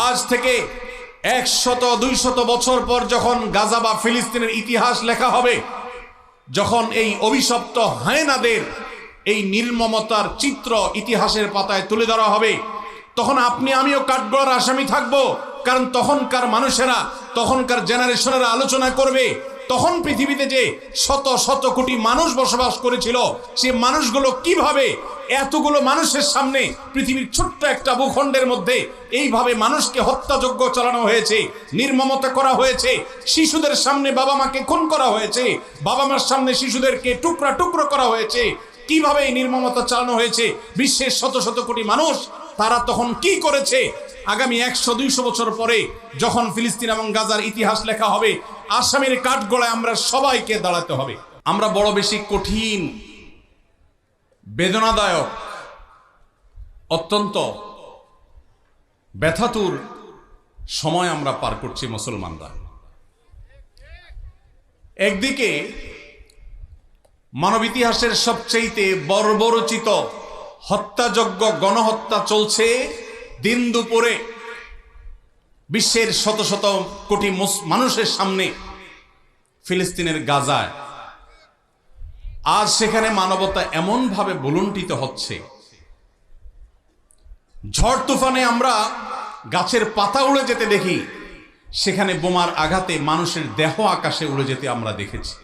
আজ থেকে 100-200 বছর পর যখন গাজা বা ফিলিস্তিনের ইতিহাস লেখা হবে, যখন এই অভিশপ্ত হায়নাদের এই নির্মমতার চিত্র ইতিহাসের পাতায় তুলে ধরা হবে, তখন আপনি আমিও কাঠগড়ার আসামি থাকব। কারণ তখনকার মানুষেরা, তখনকার জেনারেশনেরা আলোচনা করবে তখন পৃথিবীতে যে শত শত কোটি মানুষ বসবাস করেছিল, সে মানুষগুলো কিভাবে এতগুলো মানুষের সামনে পৃথিবীর ছোট্ট একটা ভূখণ্ডের মধ্যে এইভাবে মানুষকে হত্যাযজ্ঞ চালানো হয়েছে, নির্মমতা করা হয়েছে, শিশুদের সামনে বাবা মাকে খুন করা হয়েছে, বাবা মার সামনে শিশুদেরকে টুকরা টুকরো করা হয়েছে, কিভাবে এই নির্মমতা চালানো হয়েছে বিশ্বের শত শত কোটি মানুষ, তারা তখন কি করেছে। আগামী 100-200 বছর পরে যখন ফিলিস্তিন এবং গাজার ইতিহাস লেখা হবে, আসামের কাঠগড়ায় আমরা সবাইকে দাঁড়াতে হবে। আমরা বড় বেশি কঠিন, বেদনাদায়ক, অত্যন্ত ব্যথাতুর সময় আমরা পার করছি মুসলমানরা। একদিকে মানব ইতিহাসের সবচেয়ে বর্বরচিত হত্যাযজ্ঞ, গণহত্যা চলছে দিন দুপুরে বিশ্বের শত শত কোটি মানুষের সামনে ফিলিস্তিনের গাজায়। আজ সেখানে মানবতা এমনভাবে ভুলুণ্ঠিত হচ্ছে, ঝড় তুফানে আমরা গাছের পাতা উড়ে যেতে দেখি, সেখানে বোমার আঘাতে মানুষের দেহ আকাশে উড়ে যেতে আমরা দেখেছি।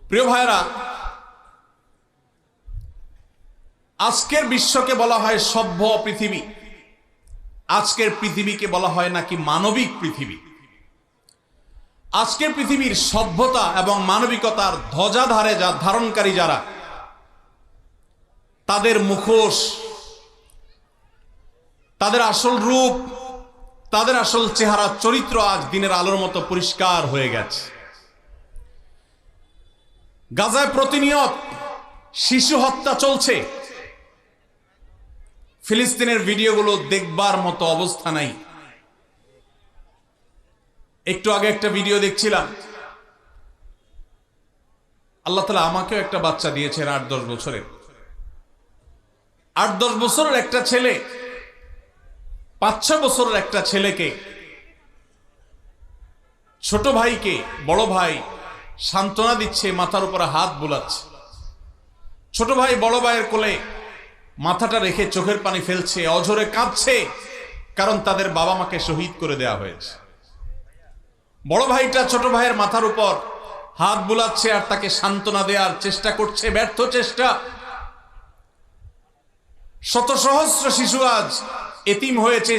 প্রিয় ভাইরা, আজকের বিশ্বকে বলা হয় সভ্য পৃথিবী, আজকের পৃথিবীকে বলা হয় নাকি মানবিক পৃথিবী। আজকের পৃথিবীর সভ্যতা এবং মানবিকতার ধ্বজাধারে ধারণকারী যারা, তাদের মুখোশ, তাদের আসল রূপ, তাদের আসল চেহারা, চরিত্র আজ দিনের আলোর মতো পরিষ্কার হয়ে গেছে। গাজায় প্রতিনিয়ত শিশু হত্যা চলছে, ফিলিস্তিনের ভিডিওগুলো দেখবার মতো অবস্থা নাই। একটু আগে একটা ভিডিও দেখছিলাম, আল্লাহ তাআলা আমাকেও একটা বাচ্চা দিয়েছেন 8-10 বছরের। 8-10 বছরের একটা ছেলে 5-6 বছরের একটা ছেলেকে, ছোট ভাইকে বড় ভাই সান্ত্বনা দিচ্ছে, মাথার উপরে হাত বুলাচ্ছে। ছোট ভাই বড় ভাইয়ের কোলে মাথাটা রেখে চোখের পানি ফেলছে, অঝরে কাঁদছে, কারণ তাদের বাবা মাকে শহীদ করে দেওয়া হয়েছে। বড় ভাইটা ছোট ভাইয়ের মাথার উপর হাত বুলাচ্ছে আর তাকে সান্ত্বনা দেওয়ার চেষ্টা করছে, ব্যর্থ চেষ্টা। শত সহস্র শিশু আজ এতিম হয়েছে,